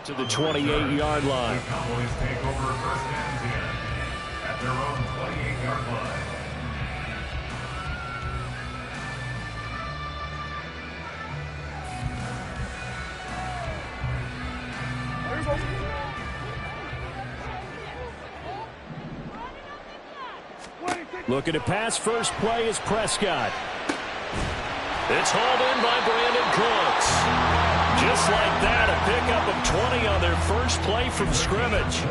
to the 28-yard line. The Cowboys take over 1st and 10 at their own 28-yard line. Looking to pass. First play is Prescott. It's hauled in by Brandon Cooks. Just like that, a pickup of 20 on their first play from scrimmage.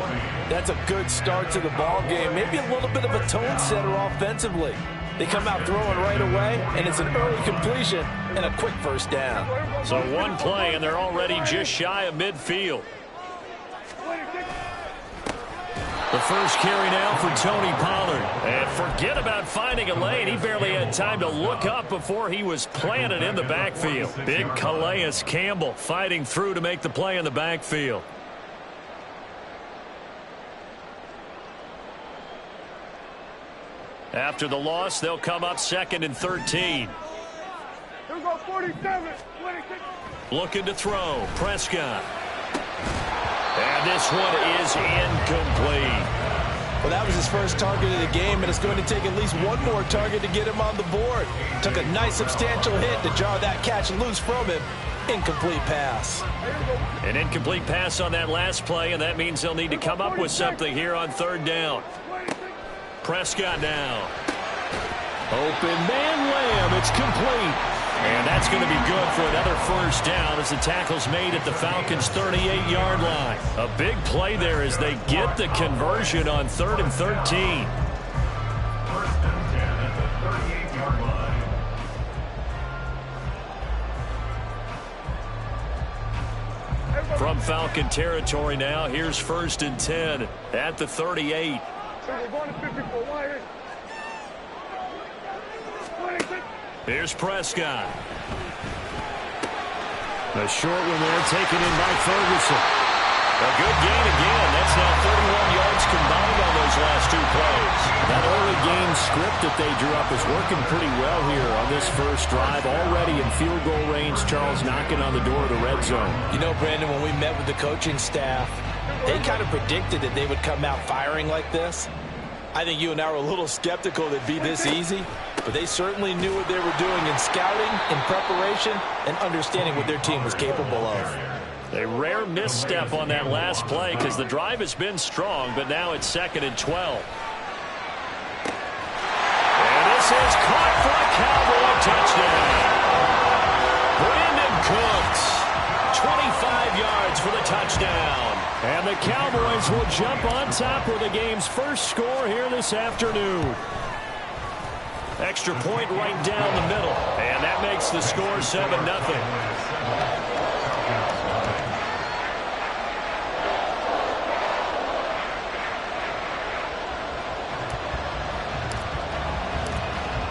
That's a good start to the ball game. Maybe a little bit of a tone setter offensively. They come out throwing right away, and it's an early completion and a quick first down. So one play, and they're already just shy of midfield. The first carry now for Tony Pollard. And forget about finding a lane. He barely had time to look up before he was planted in the backfield. Big Calais Campbell fighting through to make the play in the backfield. After the loss, they'll come up 2nd and 13. Here we go, 47, 26. Looking to throw. Prescott. And this one is incomplete. Well, that was his first target of the game, and it's going to take at least one more target to get him on the board. Took a nice substantial hit to jar that catch loose from him. Incomplete pass. An incomplete pass on that last play, and that means they'll need to come up with something here on 3rd down. Prescott now. Open man Lamb. It's complete. And that's going to be good for another first down as the tackle's made at the Falcons' 38-yard line. A big play there as they get the conversion on 3rd and 13. 1st and 10 at the 38-yard line. From Falcon territory now, here's 1st and 10 at the 38. We're going to 54 wide. 26. Here's Prescott. A short one there taken in by Ferguson. A good gain again. That's now 31 yards combined on those last 2 plays. That early game script that they drew up is working pretty well here on this first drive. Already in field goal range, Charles knocking on the door of the red zone. You know, Brandon, when we met with the coaching staff, they kind of predicted that they would come out firing like this. I think you and I were a little skeptical that it'd be this easy, but they certainly knew what they were doing in scouting, in preparation, and understanding what their team was capable of. A rare misstep on that last play because the drive has been strong, but now it's 2nd and 12. And this is caught for a Cowboy touchdown. Brandon Cooks, 25 yards for the touchdown. And the Cowboys will jump on top with the game's first score here this afternoon. Extra point right down the middle. And that makes the score 7-0.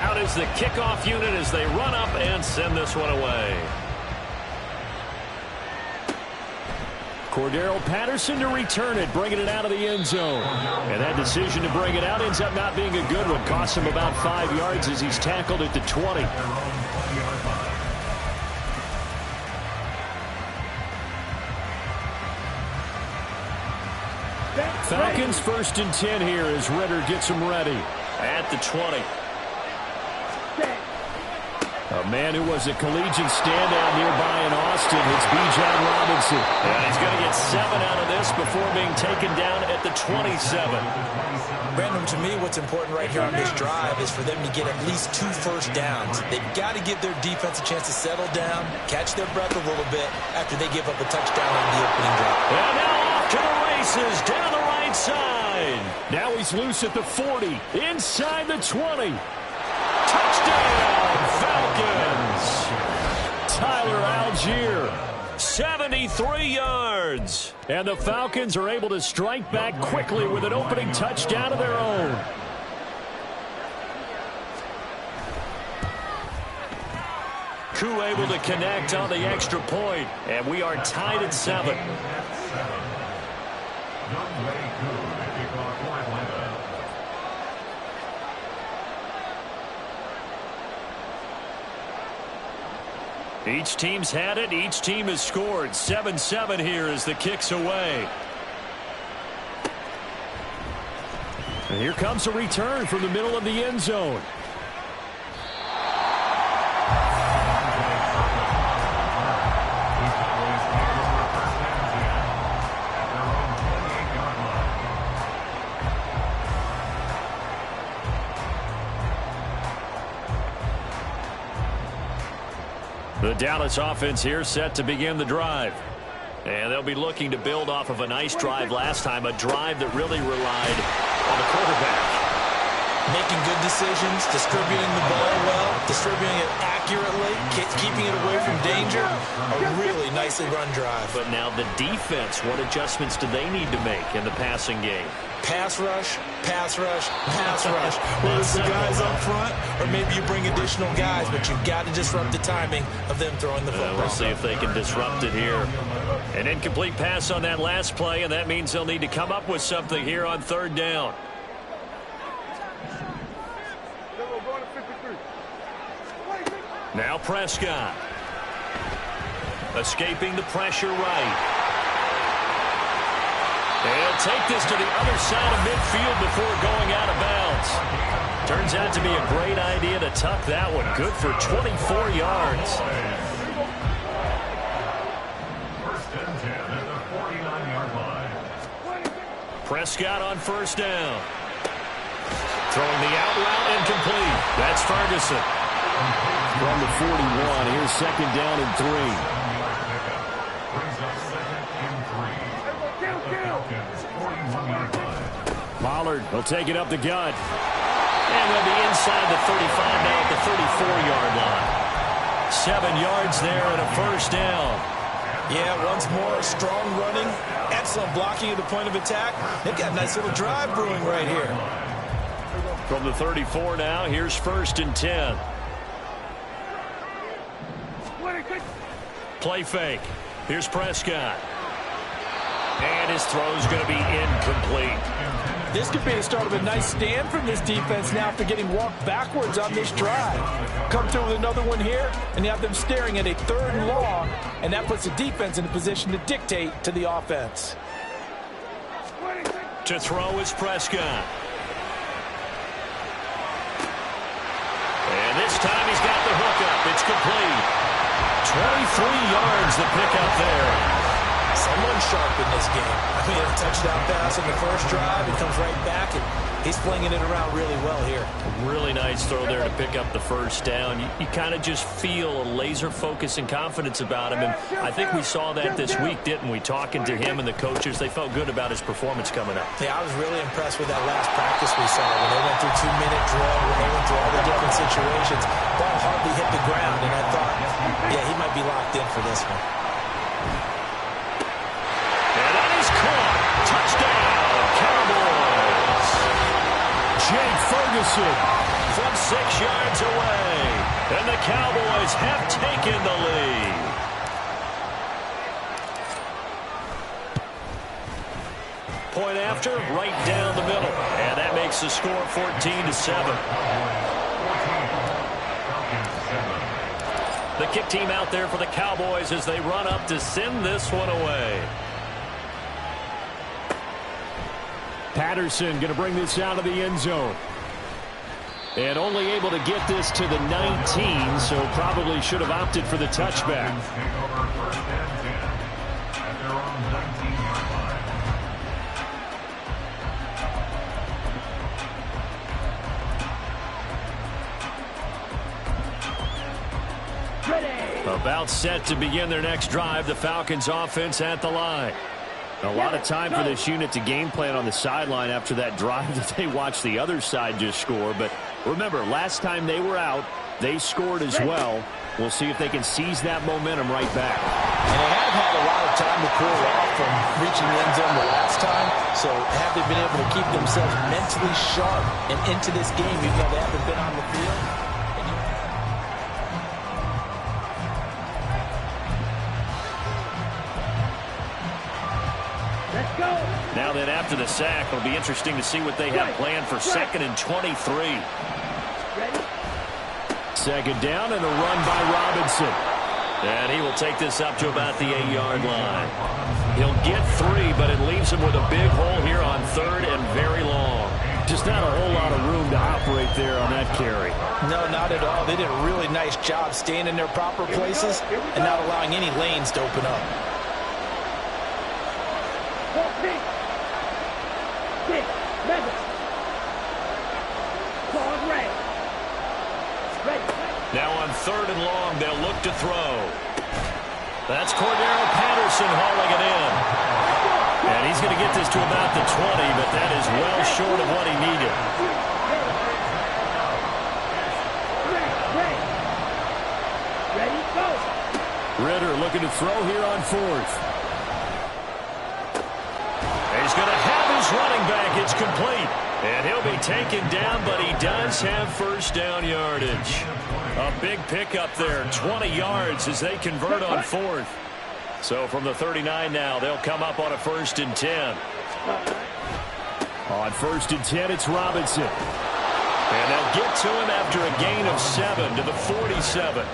Out is the kickoff unit as they run up and send this one away. Cordero Patterson to return it, bringing it out of the end zone. And that decision to bring it out ends up not being a good one. Costs him about 5 yards as he's tackled at the 20. Falcons 1st and 10 here as Ritter gets them ready at the 20. A man who was a collegiate standout nearby in Austin, it's Bijan Robinson. And he's going to get 7 out of this before being taken down at the 27. Brandon, to me, what's important right here on this drive is for them to get at least 2 first downs. They've got to give their defense a chance to settle down, catch their breath a little bit after they give up a touchdown on the opening drive. And now off to the races down the right side. Now he's loose at the 40, inside the 20. Touchdown, Falcons. Tyler Algier, 73 yards. And the Falcons are able to strike back quickly with an opening touchdown of their own. Koo able to connect on the extra point, and we are tied at 7. Each team's had it. Each team has scored. 7-7 here as the kick's away. And here comes a return from the middle of the end zone. The Dallas offense here set to begin the drive. And they'll be looking to build off of a nice drive last time, a drive that really relied on the quarterback. Making good decisions, distributing the ball well, distributing it accurately, keeping it away from danger. A really nicely run drive. But now the defense, what adjustments do they need to make in the passing game? Pass rush, pass rush, pass rush. Whether it's the guys up front or maybe you bring additional guys, but you've got to disrupt the timing of them throwing the football. We'll see if they can disrupt it here. An incomplete pass on that last play, and that means they'll need to come up with something here on third down. Now Prescott. Escaping the pressure right. He'll take this to the other side of midfield before going out of bounds. Turns out to be a great idea to tuck that one. Good for 24 yards. First and 10 at the 49-yard line. Prescott on first down. Throwing the out route incomplete. That's Ferguson. From the 41, here's second down and 3. Brings up second and 3. The Falcons' 41-yard line. Pollard will take it up the gut. And they'll be inside the 35 now at the 34-yard line. 7 yards there and a first down. Yeah, once more, strong running, excellent blocking at the point of attack. They've got a nice little drive brewing right here. From the 34 now, here's first and 10. Play fake. Here's Prescott. And his throw's going to be incomplete. This could be the start of a nice stand from this defense now after getting walked backwards on this drive. Come through with another one here, and you have them staring at a third and long, and that puts the defense in a position to dictate to the offense. To throw is Prescott. And this time he's got the hook up. It's complete. 23 yards the pickup there. Someone sharp in this game. I mean, a touchdown pass on the first drive. He comes right back, and he's flinging it around really well here. Really nice throw there to pick up the first down. You kind of just feel a laser focus and confidence about him, and I think we saw that this week, didn't we? Talking to him and the coaches, they felt good about his performance coming up. Yeah, I was really impressed with that last practice we saw when they went through 2-minute drill, when they went through all the different situations. Ball hardly hit the ground, and I thought, yeah, he might be locked in for this one. Touchdown, Cowboys. Jake Ferguson from 6 yards away. And the Cowboys have taken the lead. Point after, right down the middle. And that makes the score 14-7. The kick team out there for the Cowboys as they run up to send this one away. Patterson going to bring this out of the end zone. And only able to get this to the 19, so probably should have opted for the touchback. About set to begin their next drive, the Falcons offense at the line. A lot of time for this unit to game plan on the sideline after that drive that they watched the other side just score. But remember, last time they were out, they scored as well. We'll see if they can seize that momentum right back. And they have had a lot of time to cool off from reaching the end zone the last time. So have they been able to keep themselves mentally sharp and into this game even though they haven't been on the field? Now then, after the sack, it'll be interesting to see what they have planned for second and 23. Second down and a run by Robinson. And he will take this up to about the 8-yard line. He'll get 3, but it leaves him with a big hole here on 3rd and very long. Just not a whole lot of room to operate there on that carry. No, not at all. They did a really nice job staying in their proper places and not allowing any lanes to open up. Now on 3rd and long, they'll look to throw. That's Cordero Patterson hauling it in. And he's going to get this to about the 20, but that is well short of what he needed. Ridder looking to throw here on 4th. He's going to have his running back. It's complete. And he'll be taken down, but he does have first down yardage. A big pickup there, 20 yards as they convert on 4th. So from the 39 now, they'll come up on a 1st and 10. On 1st and 10, it's Robinson. And they'll get to him after a gain of 7 to the 47.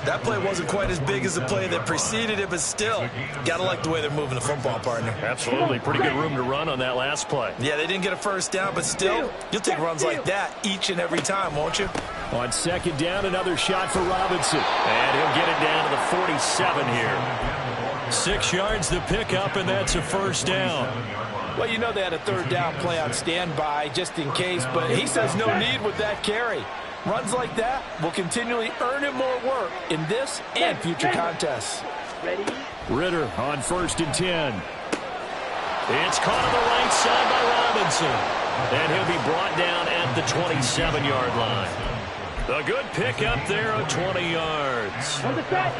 That play wasn't quite as big as the play that preceded it, but still, gotta like the way they're moving the football, partner. Absolutely. Pretty good room to run on that last play. Yeah, they didn't get a first down, but still, you'll take runs like that each and every time, won't you? On 2nd down, another shot for Robinson. And he'll get it down to the 47 here. 6 yards the pickup, and that's a first down. Well, you know they had a 3rd down play on standby just in case, but he says no need with that carry. Runs like that will continually earn him more work in this and future contests. Ridder on 1st and 10. It's caught on the right side by Robinson. And he'll be brought down at the 27-yard line. A good pickup there of 20 yards. On the set.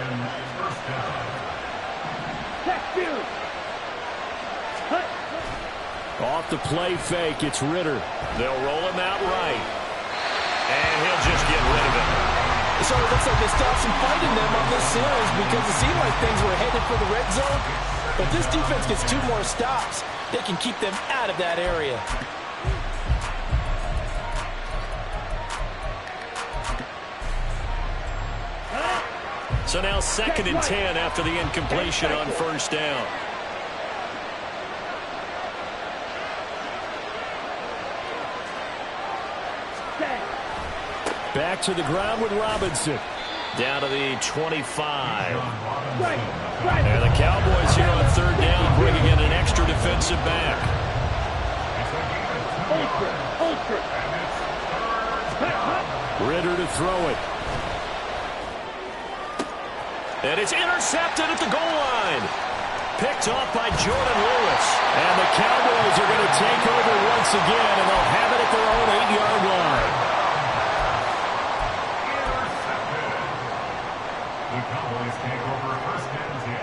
Off the play fake, it's Ridder. They'll roll him out right. And he'll just get rid of it. So it looks like they stopped some fighting them on this series because it seemed like things were headed for the red zone. But this defense gets 2 more stops. They can keep them out of that area. So now 2nd and 10 after the incompletion on 1st down. Back to the ground with Robinson. Down to the 25. And the Cowboys here on 3rd down bringing in an extra defensive back. Ridder to throw it. And it's intercepted at the goal line. Picked off by Jordan Lewis. And the Cowboys are going to take over once again, and they'll have it at their own 8-yard line. The Cowboys take over 1st and 10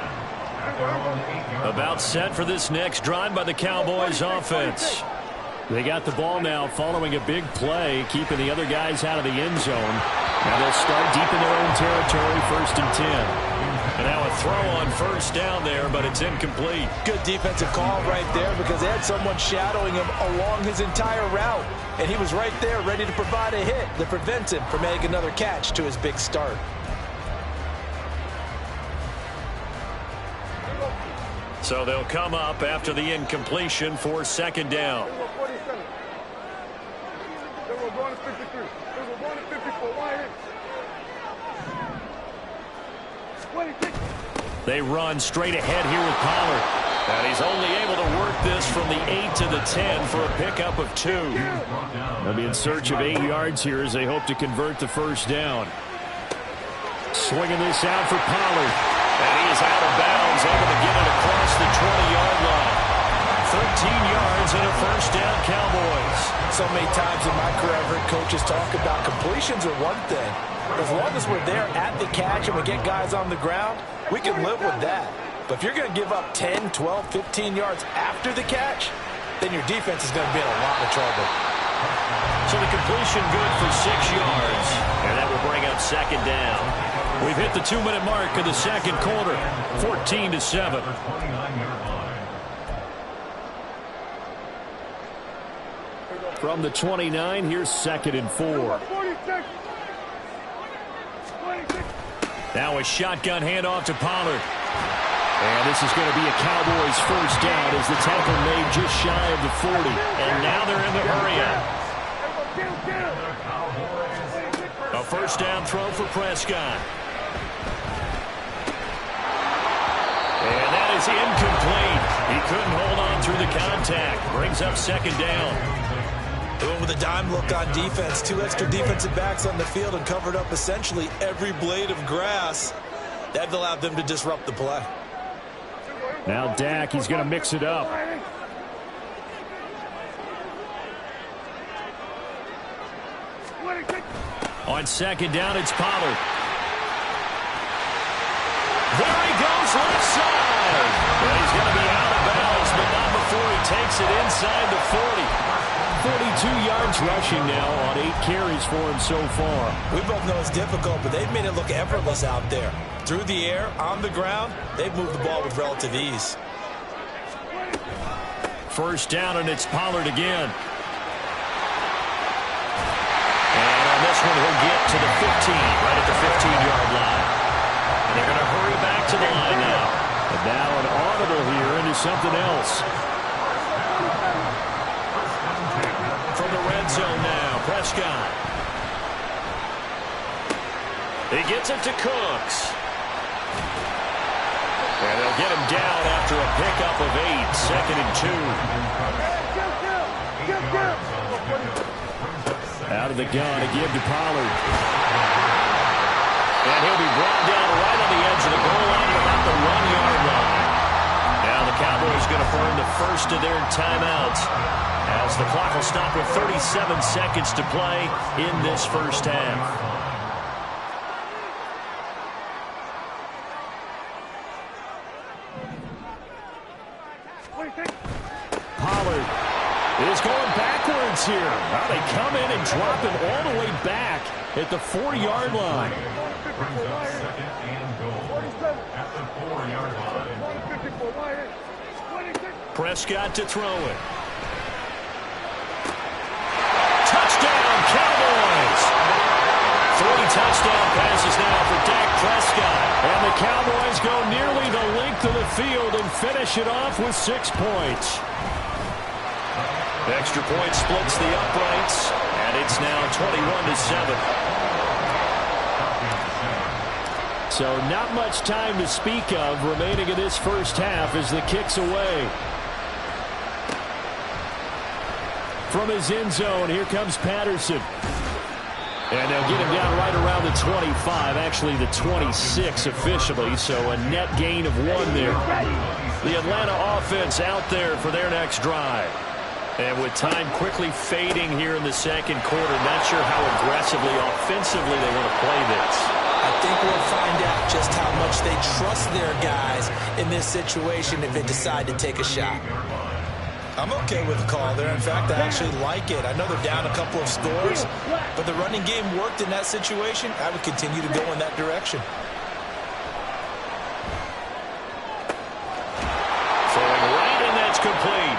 at their own 8-yard line. About set for this next drive by the Cowboys offense. They got the ball now following a big play, keeping the other guys out of the end zone. Now they'll start deep in their own territory, 1st and 10. And now a throw on 1st down there, but it's incomplete. Good defensive call right there because they had someone shadowing him along his entire route. And he was right there ready to provide a hit that prevents him from making another catch to his big start. So they'll come up after the incompletion for 2nd down. They run straight ahead here with Pollard. And he's only able to work this from the 8 to the 10 for a pickup of 2. They'll be in search of 8 yards here as they hope to convert the 1st down. Swinging this out for Pollard. And he is out of bounds, able to get it across the 20-yard line. 13 yards and a 1st down, Cowboys. So many times in my career I've heard coaches talk about completions are one thing. As long as we're there at the catch and we get guys on the ground, we can live with that. But if you're going to give up 10, 12, 15 yards after the catch, then your defense is going to be in a lot of trouble. So the completion good for 6 yards. And that will bring up 2nd down. We've hit the 2-minute mark of the 2nd quarter, 14-7. From the 29, here's 2nd and 4. Now a shotgun handoff to Pollard. And this is going to be a Cowboys first down as the tackle made just shy of the 40. And now they're in the hurry up. A first down throw for Prescott. And that is incomplete. He couldn't hold on through the contact. Brings up second down. They went with a dime look on defense. 2 extra defensive backs on the field and covered up essentially every blade of grass. That allowed them to disrupt the play. Now Dak, he's going to mix it up. On second down, it's Pollard. There he goes, left side. And he's going to be out of bounds, but not before he takes it inside the 40. 42 yards rushing now on 8 carries for him so far. We both know it's difficult, but they've made it look effortless out there. Through the air, on the ground, they've moved the ball with relative ease. First down, and it's Pollard again. And on this one, he'll get to the 15, right at the 15-yard line. And they're going to hurry back to the line now. And now an audible here into something else. From the red zone now, Prescott. He gets it to Cooks. And they'll get him down after a pickup of 8, second and 2. Out of the gun again to Pollard. And he'll be brought down right on the edge of the goal line at about the 1-yard line. Now the Cowboys going to burn the first of their timeouts as the clock will stop with 37 seconds to play in this first half. Pollard is going backwards here. Now they come in and drop him all the way back at the 4-yard line. Second and goal at the 4-yard line. Prescott to throw it. Touchdown, Cowboys! 3 touchdown passes now for Dak Prescott. And the Cowboys go nearly the length of the field and finish it off with 6 points. Extra point splits the uprights, and it's now 21-7. So not much time to speak of remaining in this first half as the kick's away. From his end zone, here comes Patterson. And they'll get him down right around the 25, actually the 26 officially, so a net gain of 1 there. The Atlanta offense out there for their next drive. And with time quickly fading here in the second quarter, not sure how aggressively, offensively they want to play this. I think we'll find out just how much they trust their guys in this situation if they decide to take a shot. I'm okay with the call there. In fact, I actually like it. I know they're down a couple of scores, but the running game worked in that situation. I would continue to go in that direction. Throwing right, and that's complete.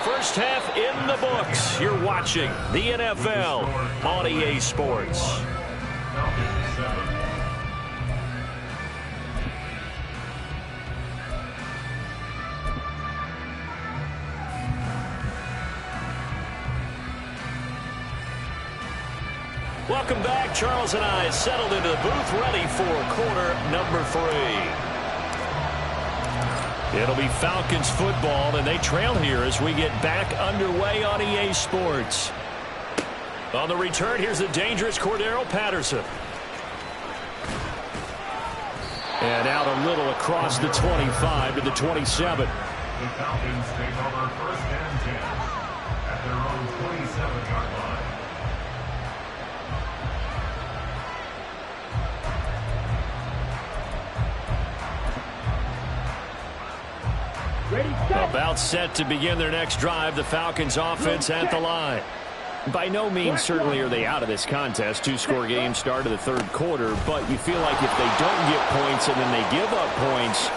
First half in the books. You're watching the NFL on EA Sports. Welcome back. Charles and I settled into the booth, ready for quarter number 3. It'll be Falcons football, and they trail here as we get back underway on EA Sports. On the return, here's the dangerous Cordero Patterson. And out a little across the 25 to the 27. The Falcons take over first and 10 at their own 27-yard line. About set to begin their next drive, the Falcons offense at the line. By no means certainly are they out of this contest. 2-score game start of the third quarter, but you feel like if they don't get points and then they give up points,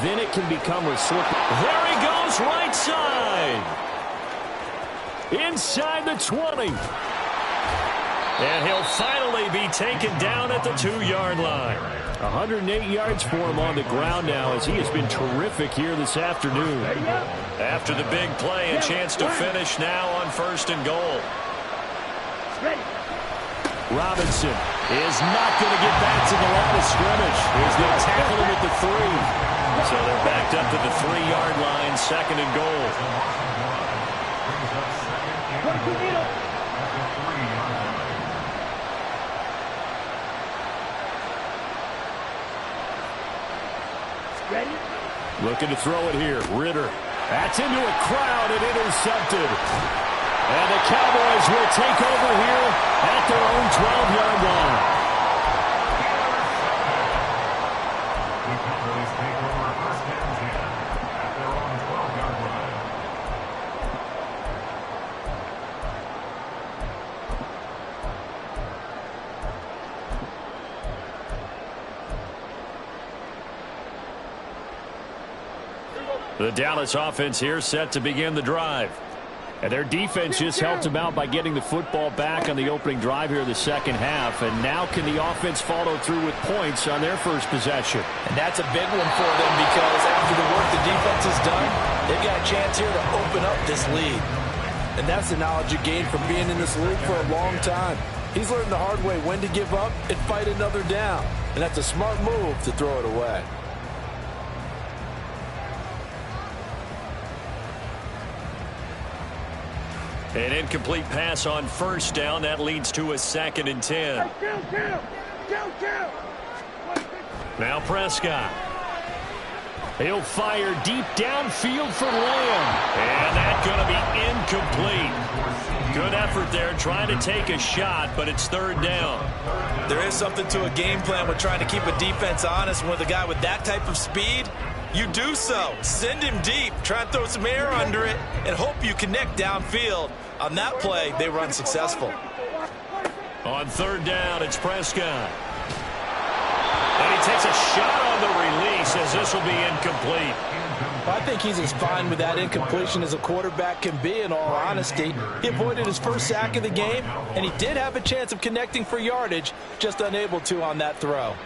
then it can become a slip. There he goes, right side. Inside the 20. And he'll finally be taken down at the 2-yard line. 108 yards for him on the ground now as he has been terrific here this afternoon. After the big play, a chance to finish now on 1st and goal. Robinson is not going to get back to the line of scrimmage. He's going to tackle him at the 3. So they're backed up to the 3-yard line, 2nd and goal. Looking to throw it here. Ritter. That's into a crowd and intercepted. And the Cowboys will take over here at their own 12-yard line. The Cowboys take over 1st and 10 at their own 12-yard line. The Dallas offense here set to begin the drive. And their defense just helped them out by getting the football back on the opening drive here in the second half. And now can the offense follow through with points on their first possession? And that's a big one for them because after the work the defense has done, they've got a chance here to open up this lead. And that's the knowledge you gain from being in this league for a long time. He's learned the hard way when to give up and fight another down. And that's a smart move to throw it away. An incomplete pass on 1st down. That leads to a 2nd and 10. Now Prescott. He'll fire deep downfield for Lamb. And that's going to be incomplete. Good effort there trying to take a shot, but it's 3rd down. There is something to a game plan with trying to keep a defense honest. When with a guy with that type of speed, you do so. Send him deep. Try and throw some air under it and hope you connect downfield. On that play, they were unsuccessful. On 3rd down, it's Prescott. And he takes a shot on the release as this will be incomplete. I think he's as fine with that incompletion as a quarterback can be, in all honesty. He avoided his first sack of the game, and he did have a chance of connecting for yardage, just unable to on that throw.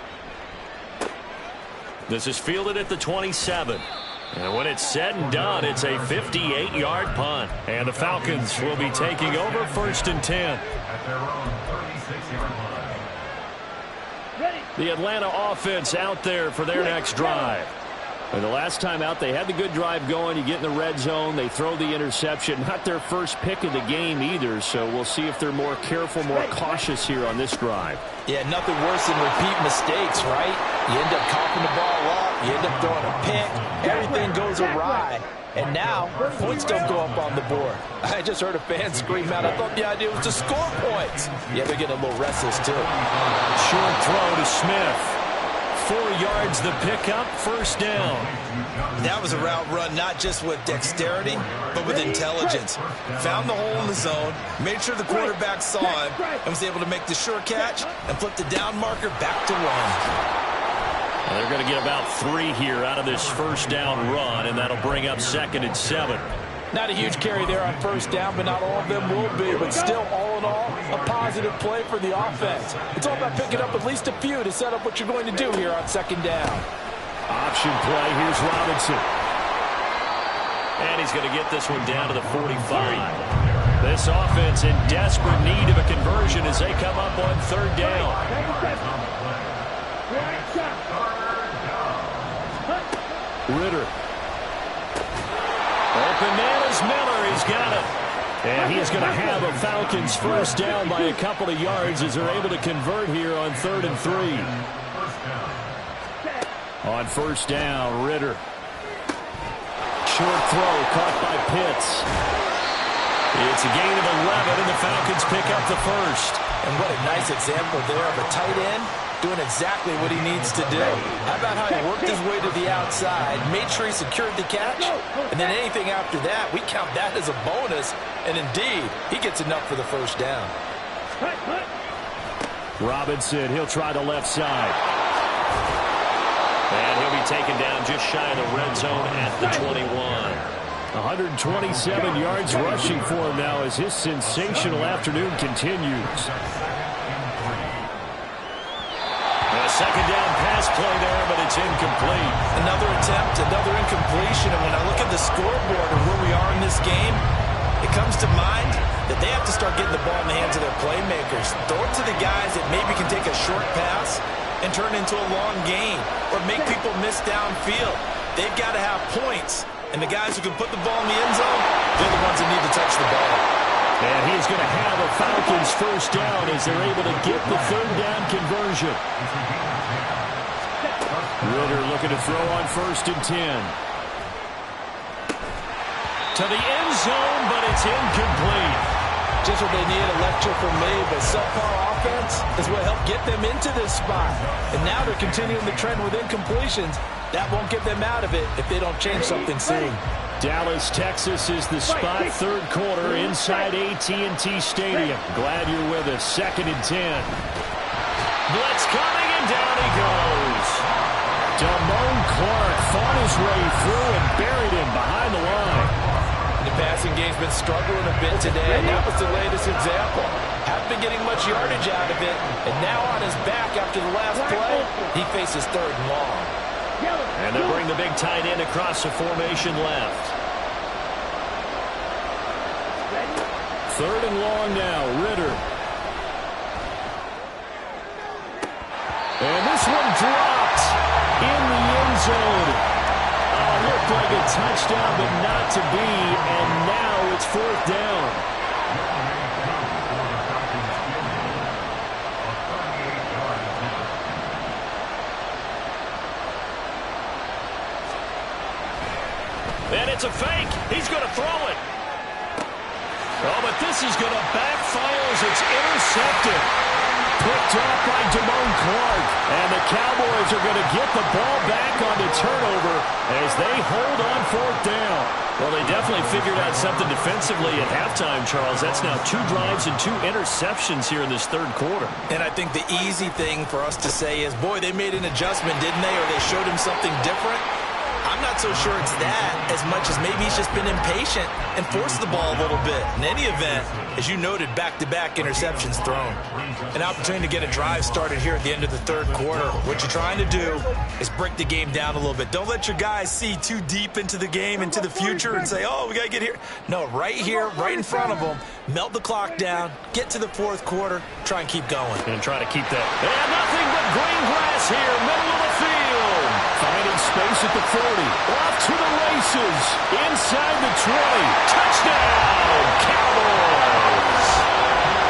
This is fielded at the 27. And when it's said and done, it's a 58-yard punt. And the Falcons will be taking over 1st and 10. At their own 36-yard line. The Atlanta offense out there for their next drive. And the last time out, they had the good drive going. You get in the red zone, they throw the interception. Not their first pick of the game either, so we'll see if they're more careful, more cautious here on this drive. Yeah, nothing worse than repeat mistakes, right? You end up coughing the ball up, you end up throwing a pick, everything goes awry. And now, points don't go up on the board. I just heard a fan scream out, I thought the idea was to score points. Yeah, they're getting a little restless, too. Short throw to Smith. 4 yards the pickup, 1st down. That was a route run not just with dexterity, but with intelligence. Found the hole in the zone, made sure the quarterback saw him, and was able to make the sure catch and flip the down marker back to 1. Well, they're going to get about 3 here out of this 1st down run, and that'll bring up 2nd and 7. Not a huge carry there on 1st down, but not all of them will be. But still, all in all, a positive play for the offense. It's all about picking up at least a few to set up what you're going to do here on 2nd down. Option play, here's Robinson. And he's going to get this one down to the 45. This offense in desperate need of a conversion as they come up on 3rd down. Ritter. Open man is Miller. He's got it. And he's going to have a Falcons 1st down by a couple of yards as they're able to convert here on 3rd and 3. On 1st down, Ritter. Short throw caught by Pitts. It's a gain of 11, and the Falcons pick up the 1st. And what a nice example there of a tight end doing exactly what he needs to do. How about how he worked his way to the outside, made sure he secured the catch, and then anything after that, we count that as a bonus. And indeed, he gets enough for the 1st down. Robinson, he'll try the left side. And he'll be taken down just shy of the red zone at the 21. 127 yards rushing for him now as his sensational afternoon continues. second down pass play there, but it's incomplete. Another attempt, another incompletion. And when I look at the scoreboard and where we are in this game, it comes to mind that they have to start getting the ball in the hands of their playmakers. Throw it to the guys that maybe can take a short pass and turn it into a long gain or make people miss downfield. They've got to have points. And the guys who can put the ball in the end zone, they're the ones that need to touch the ball. And he's going to have a Falcons first down as they're able to get the third down conversion. Ridder looking to throw on 1st and 10. To the end zone, but it's incomplete. Just what they need, a lecture from me, but subpar offense is what helped get them into this spot. And now they're continuing the trend with incompletions. That won't get them out of it if they don't change something soon. Dallas, Texas is the spot, 3rd quarter inside AT&T Stadium. Glad you're with us. 2nd and 10. Blitz coming, and down he goes. Damone Clark fought his way through and buried him behind the line. The passing game's been struggling a bit today, and that was the latest example. Haven't been getting much yardage out of it, and now on his back after the last play, he faces 3rd and long. And they bring the big tight end across the formation left. 3rd and long now, Ridder. And this one dropped in the end zone. Looked like a touchdown, but not to be, and now it's 4th down. And it's a fake. He's going to throw it. Oh, but this is going to backfire as it's intercepted. Picked off by Damone Clark. And the Cowboys are going to get the ball back on the turnover as they hold on 4th down. Well, they definitely figured out something defensively at halftime, Charles. That's now 2 drives and 2 interceptions here in this 3rd quarter. And I think the easy thing for us to say is, boy, they made an adjustment, didn't they? Or they showed him something different. I'm not so sure it's that as much as maybe he's just been impatient and forced the ball a little bit. In any event, as you noted, back-to-back interceptions thrown. An opportunity to get a drive started here at the end of the 3rd quarter. What you're trying to do is break the game down a little bit. Don't let your guys see too deep into the game, into the future, and say, oh, we got to get here. No, right here, right in front of them, melt the clock down, get to the 4th quarter, try and keep going. And try to keep that. And nothing but green grass here, middle of the field. Finding space at the 40. Off to the races. Inside the 20. Touchdown, Cowboys.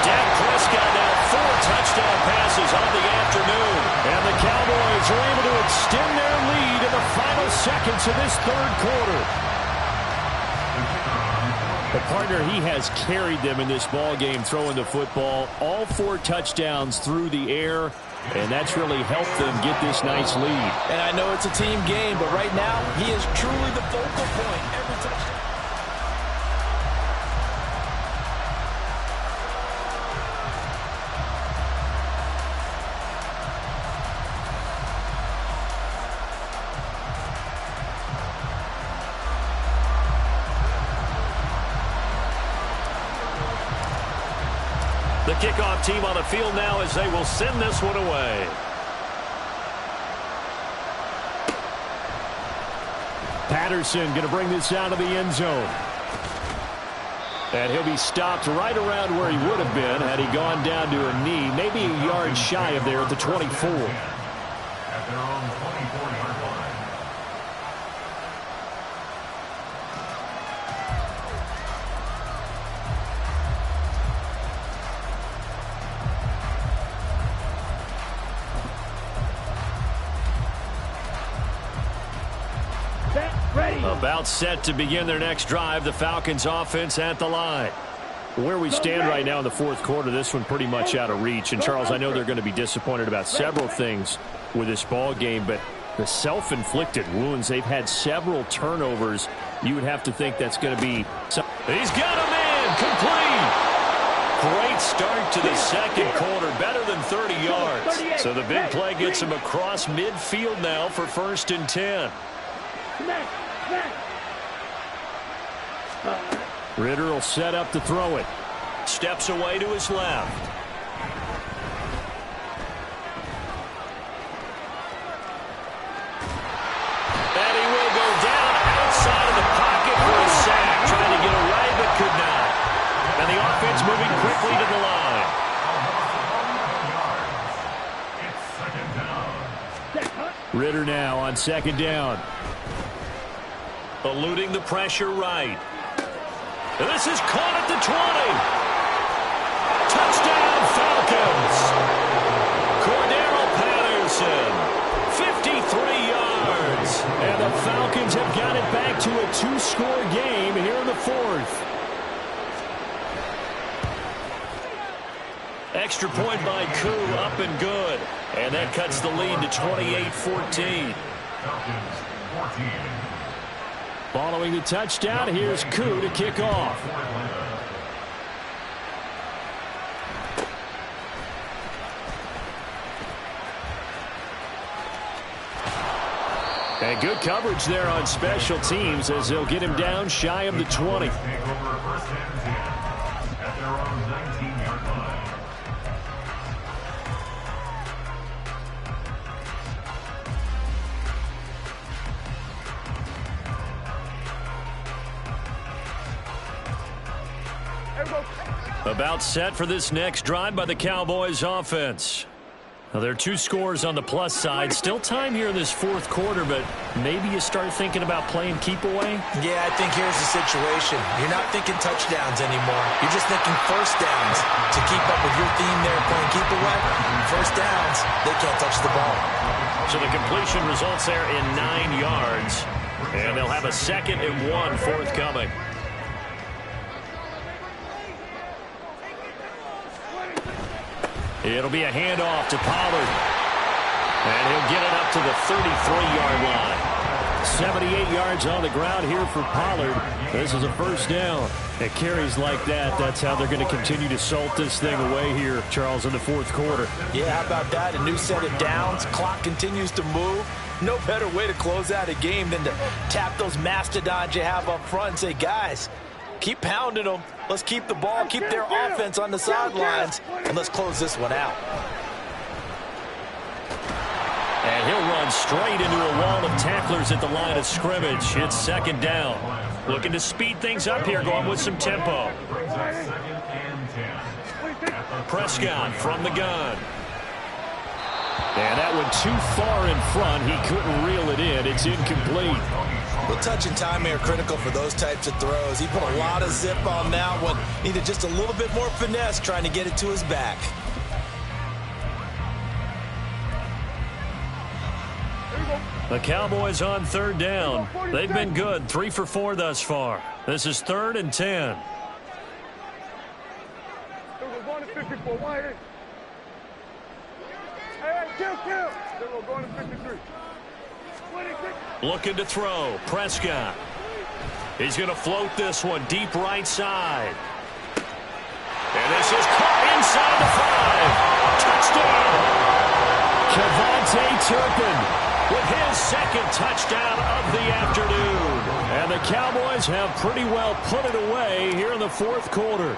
Dak Prescott now 4 touchdown passes on the afternoon. And the Cowboys are able to extend their lead in the final seconds of this 3rd quarter. The partner, he has carried them in this ball game, throwing the football. All 4 touchdowns through the air. And that's really helped them get this nice lead. And I know it's a team game, but right now, he is truly the focal point every touchdown. The kickoff team on the field now as they will send this one away. Patterson going to bring this out of the end zone. And he'll be stopped right around where he would have been had he gone down to a knee, maybe a yard shy of there at the 24. At their own 24-yard line. About set to begin their next drive. The Falcons offense at the line. Where we stand right now in the 4th quarter, this one pretty much out of reach. And, Charles, I know they're going to be disappointed about several things with this ball game, but the self-inflicted wounds, they've had several turnovers. You would have to think that's going to be... He's got a man complete. Great start to the 2nd quarter, better than 30 yards. So the big play gets him across midfield now for 1st and 10. Ridder will set up to throw it. Steps away to his left. Ridder now on second down. Eluding the pressure right. And this is caught at the 20. Touchdown, Falcons. Cordero Patterson, 53 yards. And the Falcons have got it back to a 2-score game here in the fourth. Extra point by Koo, up and good. And that cuts the lead to 28-14. Falcons 14. Following the touchdown, here's Koo to kick off. And good coverage there on special teams as they'll get him down shy of the 20. Take over first and 10 at their own 19-yard line. About set for this next drive by the Cowboys offense. Now, there are 2 scores on the plus side. Still time here in this fourth quarter, but maybe you start thinking about playing keep away? Yeah, I think here's the situation. You're not thinking touchdowns anymore. You're just thinking first downs. To keep up with your theme there, playing keep away, first downs, they can't touch the ball. So the completion results there in 9 yards. And they'll have a 2nd and 1 forthcoming. It'll be a handoff to Pollard. And he'll get it up to the 33-yard line. 78 yards on the ground here for Pollard. This is a first down. It carries like that. That's how they're going to continue to salt this thing away here, Charles, in the fourth quarter. Yeah, how about that? A new set of downs. Clock continues to move. No better way to close out a game than to tap those mastodons you have up front and say, guys, keep pounding them. Let's keep the ball, keep their offense on the sidelines, and let's close this one out. And he'll run straight into a wall of tacklers at the line of scrimmage. It's 2nd down. Looking to speed things up here, going with some tempo. Brings us 2nd and 10. Prescott from the gun. And that went too far in front. He couldn't reel it in. It's incomplete. Well, touch and timing are critical for those types of throws. He put a lot of zip on that one. Needed just a little bit more finesse trying to get it to his back. The Cowboys on 3rd down. They've been good, 3 for 4 thus far. This is 3rd and 10. We're going to 54. Why? Hey, kill. We're going to 53. 26. Looking to throw. Prescott. He's going to float this one deep right side. And this is caught inside the 5. Touchdown. Kevontae Turpin with his 2nd touchdown of the afternoon. And the Cowboys have pretty well put it away here in the fourth quarter.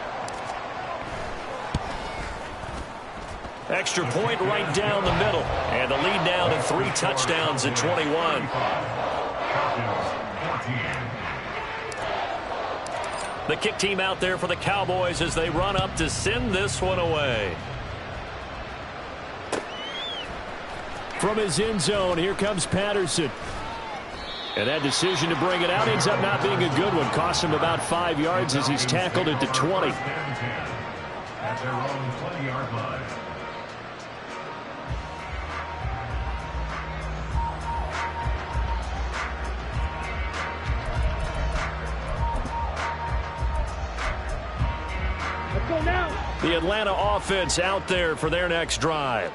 Extra point right down the middle. And the lead now to 3 touchdowns at 21. The kick team out there for the Cowboys as they run up to send this one away. From his end zone, here comes Patterson. And that decision to bring it out ends up not being a good one. Cost him about 5 yards as he's tackled at the 20. At their own 20-yard line. The Atlanta offense out there for their next drive.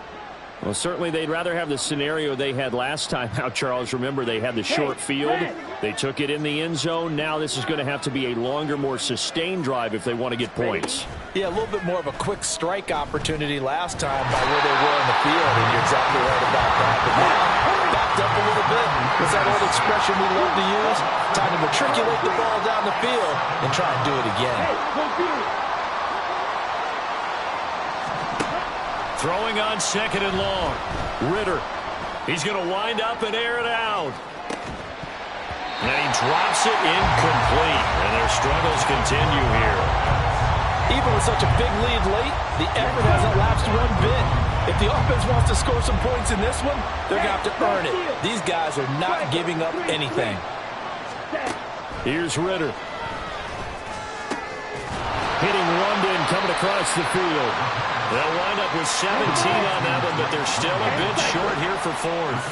Well, certainly they'd rather have the scenario they had last time out, Charles. Remember, they had the short field. They took it in the end zone. Now this is going to have to be a longer, more sustained drive if they want to get points. Yeah, a little bit more of a quick strike opportunity last time by where they were on the field, and you're exactly right about that. But now, backed up a little bit. What's that old expression we love to use? Time to matriculate the ball down the field and try and do it again. Throwing on 2nd and long. Ridder. He's going to wind up and air it out. And he drops it incomplete. And their struggles continue here. Even with such a big lead late, the effort hasn't lapsed one bit. If the offense wants to score some points in this one, they're going to have to earn it. These guys are not giving up anything. Here's Ritter. Hitting London coming across the field. They'll wind up with 17 on that one, but they're still a bit short here for fourth.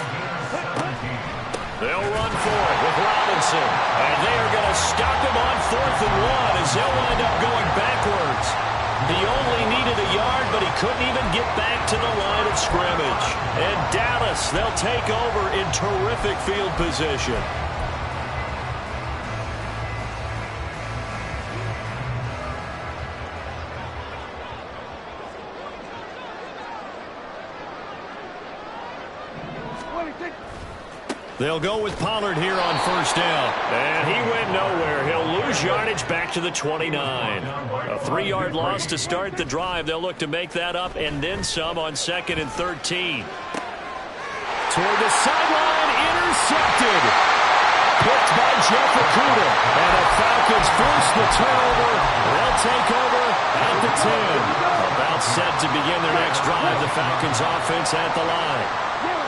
They'll run for it with Robinson. And they are going to stop him on 4th and 1 as they'll wind up going backwards. He only needed a yard, but he couldn't even get back to the line of scrimmage. And Dallas, they'll take over in terrific field position. They'll go with Pollard here on 1st down. And he went nowhere. He'll lose yardage back to the 29. A 3-yard loss to start the drive. They'll look to make that up and then some on 2nd and 13. Toward the sideline, intercepted. Picked by Jeff Okudah. And the Falcons force the turnover. They'll take over at the 10. About set to begin their next drive. The Falcons offense at the line.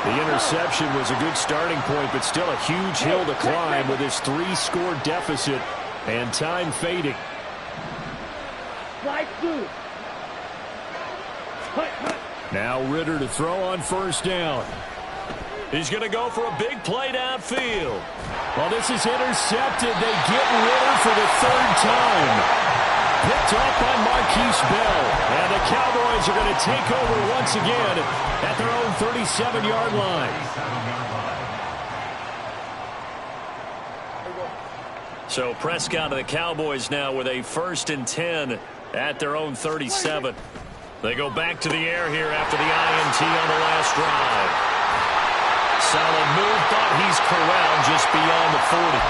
The interception was a good starting point, but still a huge hill to climb with his 3-score deficit and time fading. Now Ritter to throw on 1st down. He's going to go for a big play downfield. Well, this is intercepted. They get Ritter for the 3rd time. Picked off by Marquise Bell. And the Cowboys are going to take over once again at their own 37-yard line. So Prescott and the Cowboys now with a 1st and 10 at their own 37. They go back to the air here after the INT on the last drive. Solid move, but he's corralled just beyond the 40.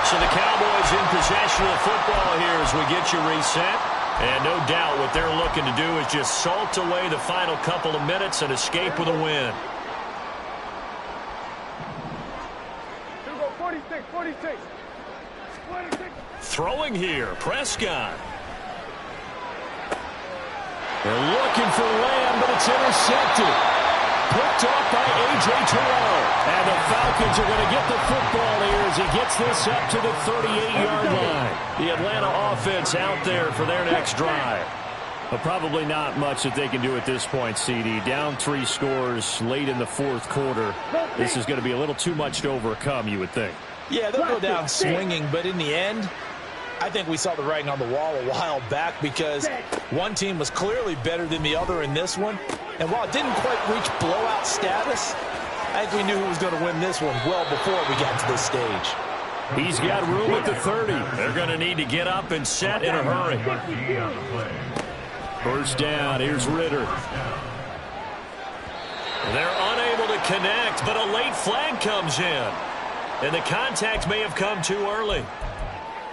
So the Cowboys in possession of the football here as we get you reset. And no doubt what they're looking to do is just salt away the final couple of minutes and escape with a win. 46. Throwing here, Prescott. They're looking for Lamb, but it's intercepted. Picked off by A.J. Terrell. And the Falcons are going to get the football here as he gets this up to the 38-yard line. The Atlanta offense out there for their next drive. But probably not much that they can do at this point, CD. Down 3 scores late in the 4th quarter. This is going to be a little too much to overcome, you would think. Yeah, they'll go down swinging, but in the end, I think we saw the writing on the wall a while back because one team was clearly better than the other in this one. And while it didn't quite reach blowout status, I think we knew who was going to win this one well before we got to this stage. He's got room at the 30. They're going to need to get up and set in a hurry. 1st down. Here's Ritter. They're unable to connect, but a late flag comes in. And the contact may have come too early.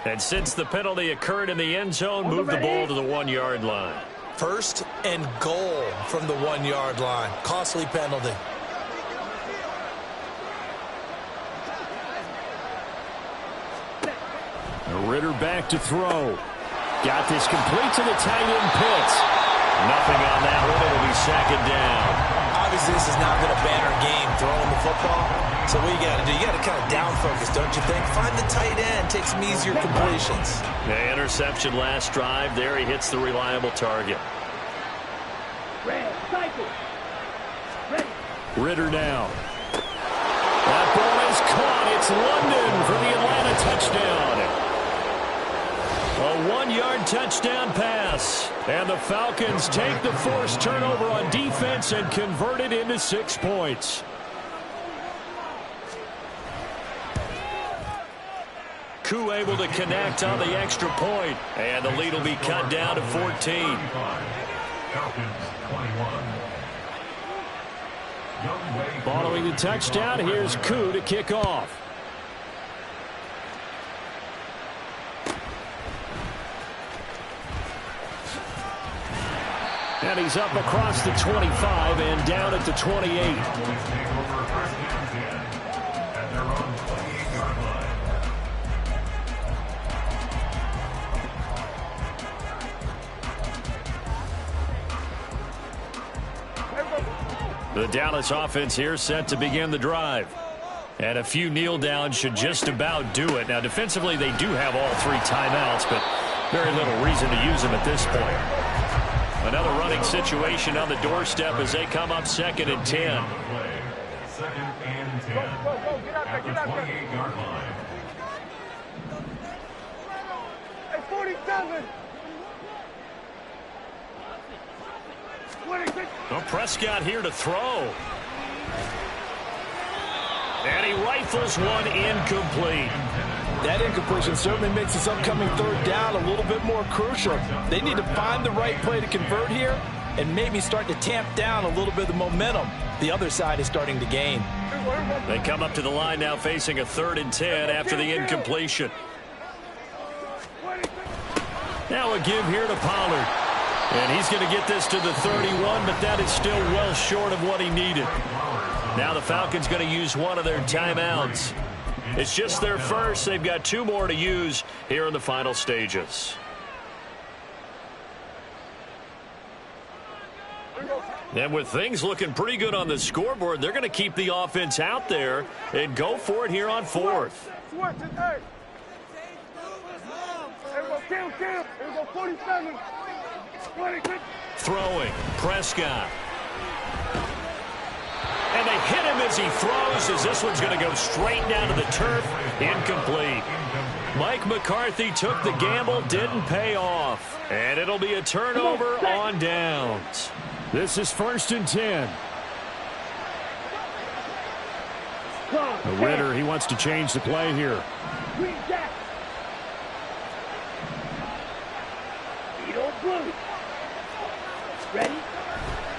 And since the penalty occurred in the end zone, move the ball to the 1-yard line. 1st and goal from the 1-yard line. Costly penalty. Ritter back to throw. Got this complete to the tight end Pitts. Nothing on that one. It'll be 2nd down. Obviously, this has not been a banner game throwing the football. So what you got to do, you got to kind of down focus, don't you think? Find the tight end, take some easier completions. The interception last drive. There he hits the reliable target. Ritter now. That ball is caught. It's London for the Atlanta touchdown. A 1-yard touchdown pass. And the Falcons take the forced turnover on defense and convert it into 6 points. Koo able to connect on the extra point. And the lead will be cut down to 14. Following the touchdown, here's Koo to kick off. And he's up across the 25 and down at the 28. The Dallas offense here set to begin the drive. And a few kneel downs should just about do it. Now, defensively, they do have all 3 timeouts, but very little reason to use them at this point. Another running situation on the doorstep as they come up 2nd and 10. 2nd and 10. At the 28-yard line. Hey, 47. Well, Prescott here to throw. And he rifles one incomplete. That incompletion certainly makes this upcoming 3rd down a little bit more crucial. They need to find the right play to convert here and maybe start to tamp down a little bit of the momentum the other side is starting to gain. They come up to the line now facing a 3rd and 10 after the incompletion. Now a give here to Pollard. And he's going to get this to the 31, but that is still well short of what he needed. Now the Falcons going to use one of their timeouts. It's just their first. They've got 2 more to use here in the final stages. And with things looking pretty good on the scoreboard, they're going to keep the offense out there and go for it here on 4th. Throwing, Prescott. And they hit him as he throws, as this one's going to go straight down to the turf. Incomplete. Mike McCarthy took the gamble, didn't pay off. And it'll be a turnover on downs. This is 1st and 10. Ritter, he wants to change the play here. Ready?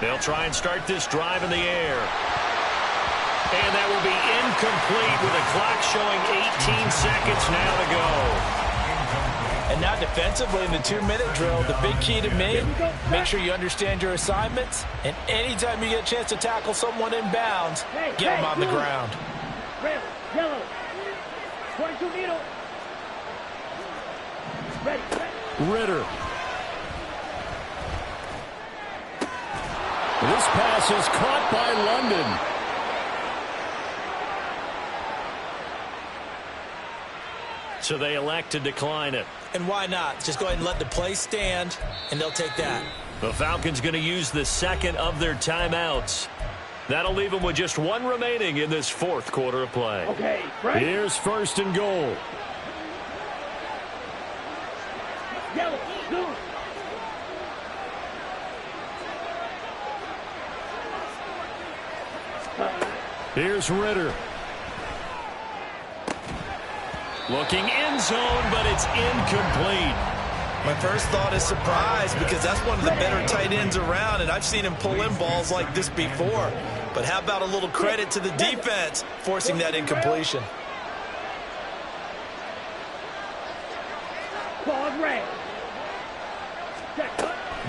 They'll try and start this drive in the air. And that will be incomplete with a clock showing 18 seconds now to go. And now defensively in the 2-minute drill, the big key to me, make sure you understand your assignments. And anytime you get a chance to tackle someone in bounds, get them on the ground. Red, yellow, 22 needle. Ready. Ritter. This pass is caught by London. So they elect to decline it. And why not? Just go ahead and let the play stand, and they'll take that. The Falcons going to use the 2nd of their timeouts. That'll leave them with just 1 remaining in this 4th quarter of play. Okay, right. Here's 1st and goal. Yellow, blue. Here's Ritter. Looking end zone, but it's incomplete. My first thought is surprise, because that's one of the better tight ends around, and I've seen him pull in balls like this before. But how about a little credit to the defense forcing that incompletion?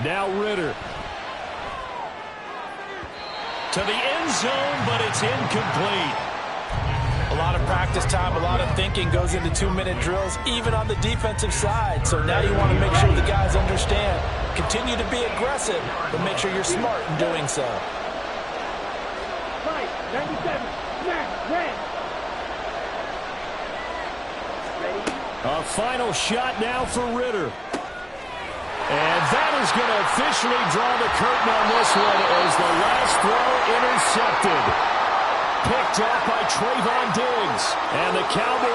Now Ritter. To the end zone, but it's incomplete. A lot of practice time, a lot of thinking goes into 2-minute drills, even on the defensive side. So now you want to make sure the guys understand. Continue to be aggressive, but make sure you're smart in doing so. 97, smash, red. A final shot now for Ritter. And that is going to officially draw the curtain on this one as the last throw intercepted. Picked off by Trayvon Diggs. And the Cowboys